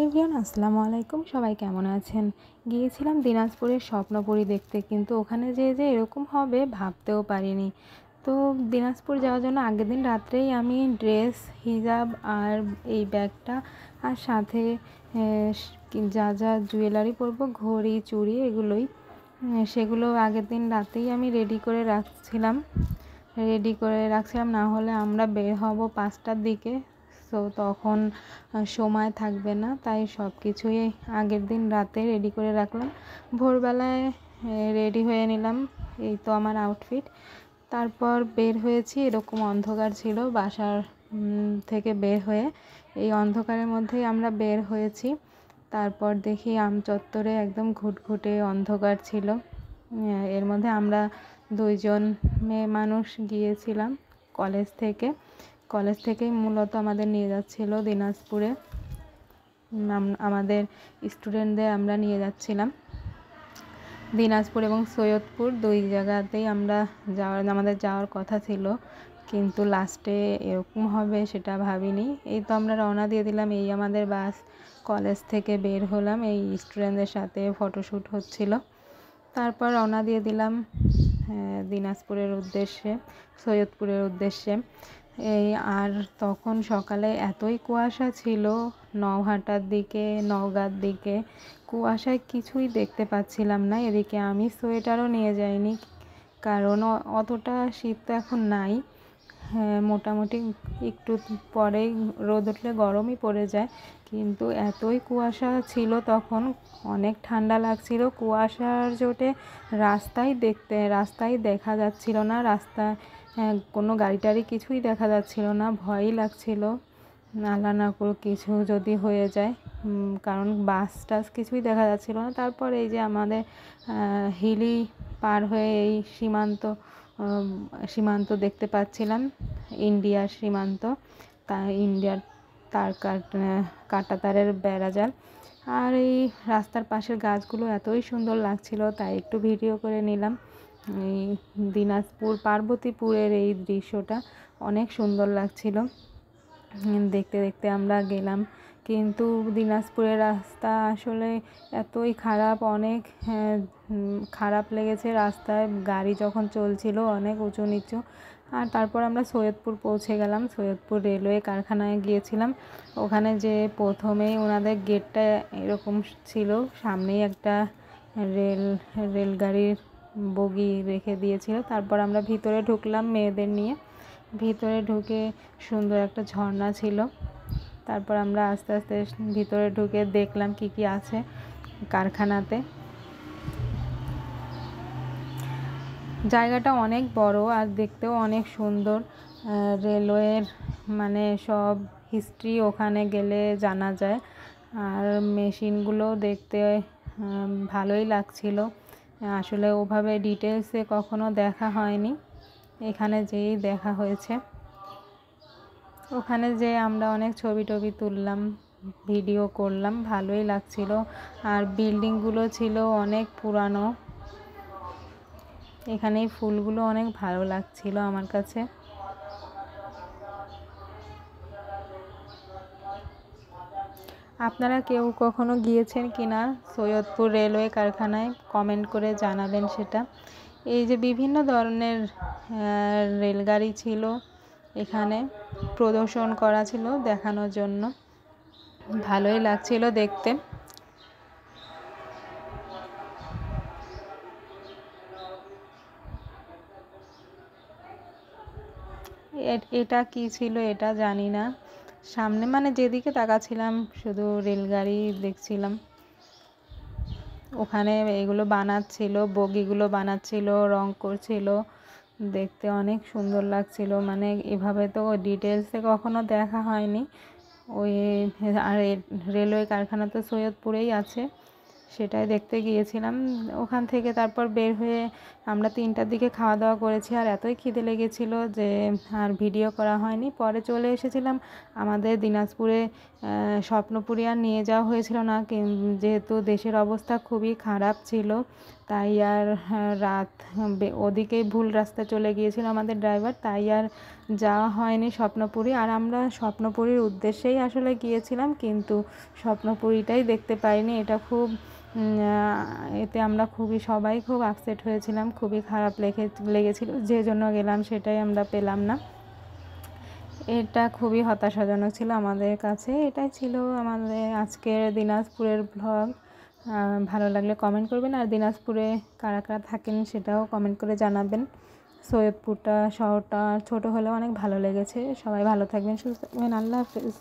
Everyone আসসালামু আলাইকুম। সবাই কেমন আছেন? গিয়েছিলাম দিনাজপুরের স্বপ্নপুরী দেখতে, কিন্তু ওখানে যে এরকম হবে ভাবতেও পারিনি। তো দিনাজপুর যাওয়ার জন্য আগের দিন রাত্রেই আমি ড্রেস, হিজাব আর এই ব্যাগটা আর সাথে যা যা জুয়েলারি পরবো, ঘড়ি, চুড়ি, এগুলোই সেগুলো আগের দিন রাতেই আমি রেডি করে রাখছিলাম। না হলে আমরা বের হব 5টার দিকে, তো তখন সময় থাকবে না, তাই সব কিছুই আগের দিন রাতে রেডি করে রাখলাম। ভোরবেলায় রেডি হয়ে নিলাম, এই তো আমার আউটফিট। তারপর বের হয়েছি, এরকম অন্ধকার ছিল বাসার থেকে বের হয়ে, এই অন্ধকারের মধ্যেই আমরা বের হয়েছি। তারপর দেখি আমচত্বরে একদম ঘুটঘুটে অন্ধকার ছিল। এর মধ্যে আমরা 2জন মেয়ে মানুষ গিয়েছিলাম কলেজ থেকেই মূলত আমাদের নিয়ে যাচ্ছিল দিনাজপুরে। আমাদের স্টুডেন্টদের আমরা নিয়ে যাচ্ছিলাম দিনাজপুর এবং সৈয়দপুর, 2 জায়গাতেই আমাদের যাওয়ার কথা ছিল, কিন্তু লাস্টে এরকম হবে সেটা ভাবিনি। এই তো আমরা রওনা দিয়ে দিলাম, এই আমাদের বাস। কলেজ থেকে বের হলাম, এই স্টুডেন্টদের সাথে ফটোশ্যুট হচ্ছিল। তারপর রওনা দিয়ে দিলাম দিনাজপুরের উদ্দেশ্যে, সৈয়দপুরের উদ্দেশ্যে। আর তখন সকালে এতই কুয়াশা ছিল, নওগাঁর দিকে কুয়াশায় কিছুই দেখতে পাচ্ছিলাম না। এদিকে আমি সোয়েটারও নিয়ে যাইনি, কারণ অতটা শীত তো এখন নাই। মোটামুটি একটু পরেই রোদ উঠলে গরমই পড়ে যায়, কিন্তু এতই কুয়াশা ছিল তখন, অনেক ঠান্ডা লাগছিল। কুয়াশার চোটে রাস্তায় দেখা যাচ্ছিল না, কোনো গাড়ি টাড়ি কিছুই দেখা যাচ্ছিল না। ভয়ই লাগছিল, আল্লাহ না করুক কিছু যদি হয়ে যায়, কারণ বাস টাস কিছুই দেখা যাচ্ছিল না। তারপর এই যে আমাদের হিলি পার হয়ে এই সীমান্ত দেখতে পাচ্ছিলাম, ইন্ডিয়ার সীমান্ত, ইন্ডিয়ার কাঁটাতারের বেড়াজাল। আর এই রাস্তার পাশের গাছগুলো এতই সুন্দর লাগছিল, তাই একটু ভিডিও করে নিলাম। এই পার্বতীপুরের এই দৃশ্যটা অনেক সুন্দর লাগছিল। দেখতে দেখতে আমরা গেলাম, কিন্তু দিনাজপুরের রাস্তা আসলে এতই খারাপ, অনেক খারাপ লেগেছে। রাস্তায় গাড়ি যখন চলছিল অনেক উঁচু নিচু। আর তারপর আমরা সৈয়দপুর পৌঁছে গেলাম। সৈয়দপুর রেলওয়ে কারখানায় গিয়েছিলাম। ওখানে যে প্রথমেই ওনাদের গেটটা এরকম ছিল, সামনেই একটা রেলগাড়ির বগি রেখে দিয়েছিল। তারপর আমরা ভিতরে ঢুকলাম মেয়েদের নিয়ে। ভিতরে ঢুকে সুন্দর একটা ঝর্ণা ছিল। তারপর আমরা আস্তে আস্তে ভিতরে ঢুকে দেখলাম কি কি আছে কারখানাতে। জায়গাটা অনেক বড় আর দেখতেও অনেক সুন্দর। রেলওয়ের মানে সব হিস্ট্রি ওখানে গেলে জানা যায়। আর মেশিনগুলো দেখতে ভালোই লাগছিল। আসলে ওভাবে ডিটেলসে কখনো দেখা হয়নি, এখানে যেই দেখা হয়েছে। ওখানে যে আমরা অনেক ছবি টবি তুললাম, ভিডিও করলাম, ভালোই লাগছিল। আর বিল্ডিংগুলো ছিল অনেক পুরানো। এখানে এই ফুলগুলো অনেক ভালো লাগছিল আমার কাছে। আপনারা কেউ কখনো গিয়েছেন কিনা সৈয়দপুর রেলওয়ে কারখানায়, কমেন্ট করে জানাবেন সেটা। এই যে বিভিন্ন ধরনের রেলগাড়ি ছিল এখানে, প্রদর্শন করা ছিল দেখানোর জন্য, ভালোই লাগছিল দেখতে। এটা কি ছিল এটা জানি না, সামনে মানে যেদিকে তাকাচ্ছিলাম শুধু রেলগাড়ি দেখছিলাম। ওখানে এগুলো বানাচ্ছিল, বগিগুলো বানাচ্ছিল, রং করছিল, দেখতে অনেক সুন্দর লাগছিল। মানে এভাবে তো ডিটেলসে কখনো দেখা হয়নি। আর রেলওয়ে কারখানা তো সৈয়দপুরেই আছে, সেটাই দেখতে গিয়েছিলাম। ওখান থেকে তারপর বের হয়ে আমরা 3টার দিকে খাওয়া দাওয়া করেছি। আর এতই খিদে লেগেছিল যে আর ভিডিও করা হয়নি। পরে চলে এসেছিলাম। আমাদের দিনাজপুরে স্বপ্নপুরী আর নিয়ে যাওয়া হয়েছিল না, যেহেতু দেশের অবস্থা খুবই খারাপ ছিল। তাই আর রাত ওদিকেই ভুল রাস্তা চলে গিয়েছিল আমাদের ড্রাইভার, তাই আর যাওয়া হয়নি স্বপ্নপুরী। আর আমরা স্বপ্নপুরীর উদ্দেশ্যেই আসলে গিয়েছিলাম, কিন্তু স্বপ্নপুরীটাই দেখতে পাইনি। এটা খুব এতে আমরা সবাই খুব আপসেট হয়েছিলাম, খুবই খারাপ লেগেছিল। যে জন্য গেলাম সেটাই আমরা পেলাম না। এটা খুবই হতাশাজনক ছিল আমাদের কাছে। এটাই ছিল আমাদের আজকের দিনাজপুরের ব্লগ। ভালো লাগলে কমেন্ট করবেন, আর দিনাজপুরে কারা কারা থাকেন সেটাও কমেন্ট করে জানাবেন। সৈয়দপুরটা শহরটা ছোট হলেও অনেক ভালো লেগেছে। সবাই ভালো থাকবেন, সুস্থ থাকবেন। আল্লাহ হাফেজ।